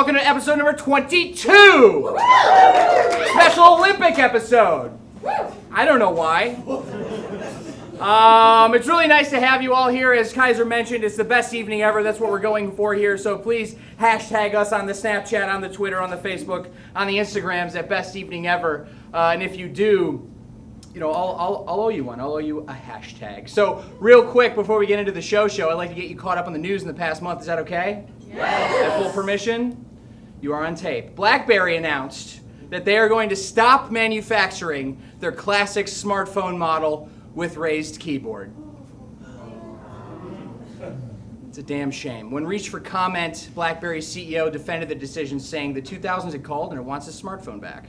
welcome to episode number 22! Special Olympic episode. I don't know why. It's really nice to have you all here. As Kaiser mentioned, it's the best evening ever. That's what we're going for here. So please hashtag us on the Snapchat, on the Twitter, on the Facebook, on the Instagrams at Best Evening Ever. And if you do, you know, I'll owe you one. I'll owe you a hashtag. So real quick, before we get into the show, I'd like to get you caught up on the news in the past month. Is that okay? Yes. Have full permission? You are on tape. BlackBerry announced that they are going to stop manufacturing their classic smartphone model with raised keyboard. It's a damn shame. When reached for comment, BlackBerry's CEO defended the decision, saying the 2000s had called and it wants its smartphone back.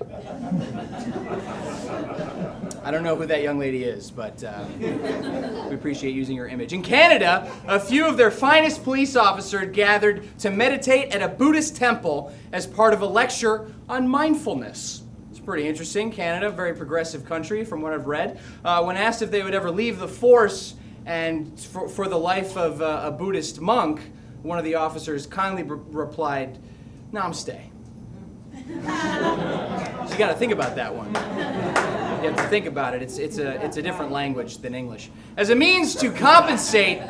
I don't know who that young lady is, but we appreciate using your image. In Canada, a few of their finest police officers gathered to meditate at a Buddhist temple as part of a lecture on mindfulness. It's pretty interesting. Canada, a very progressive country from what I've read. When asked if they would ever leave the force and for the life of a Buddhist monk, one of the officers kindly replied, "Namaste." So you got to think about that one. You have to think about it. It's a different language than English. As a means to compensate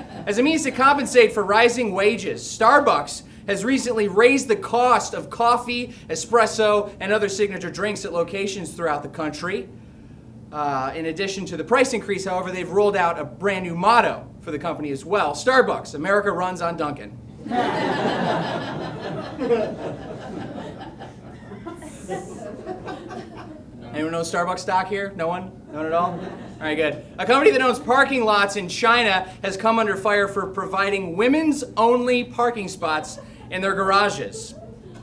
for rising wages, Starbucks has recently raised the cost of coffee, espresso, and other signature drinks at locations throughout the country. In addition to the price increase, however, they've rolled out a brand new motto for the company as well. Starbucks, America runs on Dunkin'. Anyone know Starbucks stock here? No one? No one at all? All right, good. A company that owns parking lots in China has come under fire for providing women's-only parking spots in their garages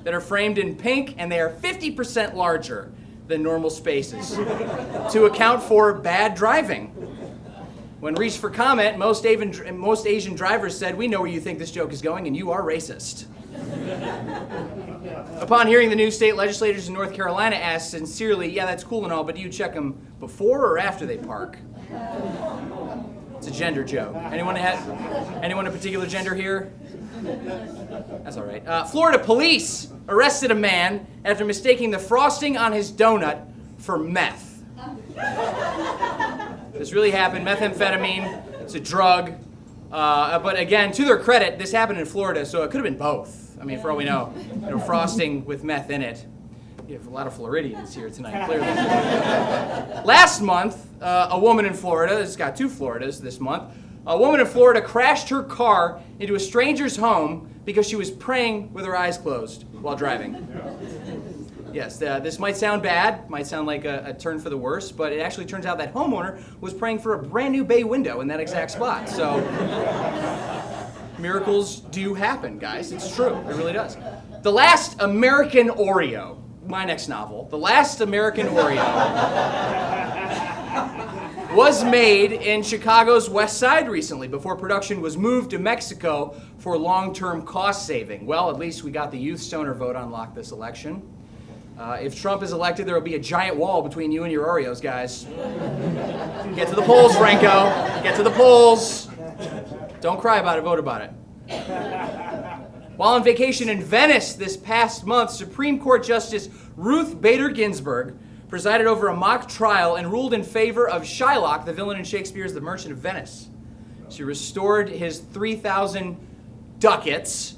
that are framed in pink, and they are 50% larger than normal spaces to account for bad driving. When reached for comment, most Asian drivers said, "We know where you think this joke is going, and you are racist." Upon hearing the news, state legislators in North Carolina asked sincerely, "Yeah, that's cool and all, but do you check them before or after they park?" It's a gender joke. Anyone a particular gender here? That's all right. Florida police arrested a man after mistaking the frosting on his donut for meth. This really happened. Methamphetamine. It's a drug. But again, to their credit, this happened in Florida, so it could have been both. I mean, for all we know, frosting with meth in it. You have a lot of Floridians here tonight, clearly. Last month, a woman in Florida, it's got two Floridas this month, a woman in Florida crashed her car into a stranger's home because she was praying with her eyes closed while driving. Yes, this might sound bad, might sound like a turn for the worse, but it actually turns out that homeowner was praying for a brand new bay window in that exact spot. So, miracles do happen, guys. It's true. It really does. The Last American Oreo, my next novel, The Last American Oreo, was made in Chicago's West Side recently before production was moved to Mexico for long-term cost saving. Well, at least we got the youth stoner vote on lock this election. If Trump is elected, there will be a giant wall between you and your Oreos, guys. Get to the polls, Franco. Get to the polls. Don't cry about it, vote about it. While on vacation in Venice this past month, Supreme Court Justice Ruth Bader Ginsburg presided over a mock trial and ruled in favor of Shylock, the villain in Shakespeare's The Merchant of Venice. She restored his 3,000 ducats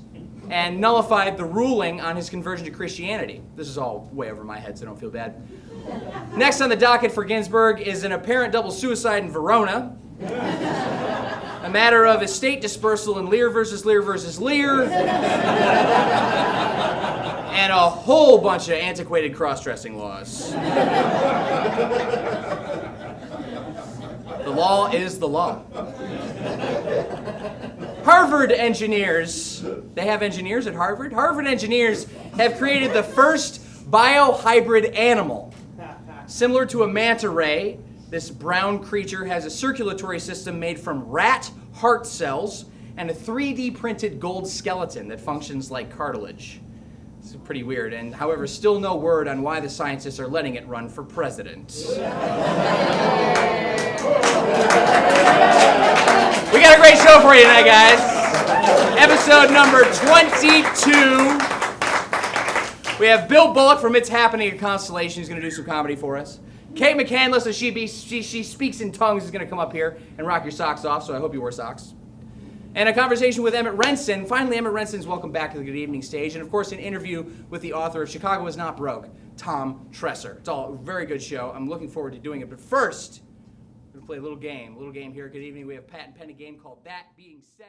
and nullified the ruling on his conversion to Christianity. This is all way over my head, so don't feel bad. Next on the docket for Ginsburg is an apparent double suicide in Verona, a matter of estate dispersal in Lear versus Lear versus Lear, and a whole bunch of antiquated cross-dressing laws. The law is the law. Harvard engineers, they have engineers at Harvard? Harvard engineers have created the first biohybrid animal. Similar to a manta ray, this brown creature has a circulatory system made from rat heart cells and a 3D printed gold skeleton that functions like cartilage. It's pretty weird, and however, still no word on why the scientists are letting it run for president. We got a great show for you tonight, guys. Episode number 22. We have Bill Bullock from It's Happening at Constellation. He's going to do some comedy for us. Kate McCandless, as she speaks in tongues, is going to come up here and rock your socks off, so I hope you wear socks. And a conversation with Emmett Renson. Finally, Emmett Renson's welcome back to the Good Evening stage. And, of course, an interview with the author of Chicago Is Not Broke, Tom Tresser. It's all a very good show. I'm looking forward to doing it. But first, we're going to play a little game here at Good Evening. We have Pat and Penny game called That Being Said.